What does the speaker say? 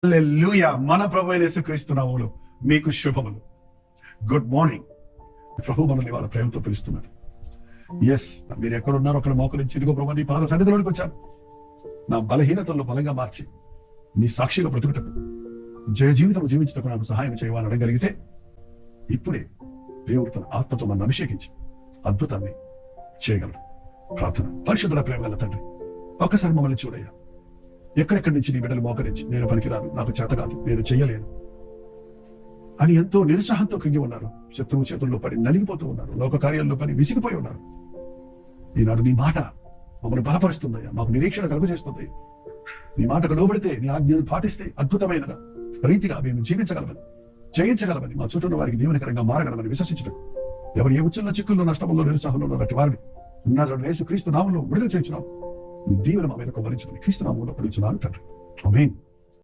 హల్లెలూయా. మన ప్రభువైన యేసుక్రీస్తు నామములో మీకు శుభములు. Good morning. ప్రభు మనల్ని వాళ్ళ ప్రేమతో పిలుస్తున్నారు. ఎస్, మీరు ఎక్కడున్నారో అక్కడ మోకరించి, ఇదిగో ప్రభు నీ పాద సన్నిధిలోనికి వచ్చాను, నా బలహీనతల్లో బలంగా మార్చి నీ సాక్షిగా బ్రతుకుటకు, జయ జీవితం జీవించటకు నాకు సహాయం చేయవాలని అడగలిగితే ఇప్పుడే దేవుడు తన ఆత్మతో మనం అభిషేకించి అద్భుతాన్ని చేయగలడు. ప్రార్థన. పరిశుద్ధుల ప్రేమ గల తండ్రి, ఒక్కసారి మమ్మల్ని చూడయ్యా. ఎక్కడెక్కడి నుంచి నీ బిడ్డలు మోకరించి, నేను పనికిరాను, నాకు చేత కాదు, నేను చెయ్యలేను అని ఎంతో నిరుత్సాహంతో కృంగి ఉన్నారు. శత్రువు చేతుల్లో పడి నలిగిపోతూ ఉన్నారు. లోక కార్యాల్లో పని విసిగిపోయి ఉన్నారు. ఈనాడు నీ మాట మమ్మల్ని బలపరుస్తుందయ్యా, మాకు నిరీక్షణ కలుగు చేస్తుంది. నీ మాటకు లోబడితే, నీ ఆజ్ఞను పాటిస్తే అద్భుతమైన రీతిగా మేము జీవించగలమని, జయించగలమని, మా చుట్టూ వారికి దీవెనకరంగా మారగలమని విశ్వసించడం. ఎవరు ఏ ఉచ్చుల్లో, చిక్కుల్లో, నష్టంలో, నిరుత్సాహంలో ఉన్నటువంటి వారిని నజరేయుడైన యేసుక్రీస్తు నామములో విడుదల చేయించున్నాం. నీ దీవెన మా మీద కుమ్మరించుకుని క్రీస్తు నామములో అడుగుచున్నాను తండ్రి. ఆమేన్.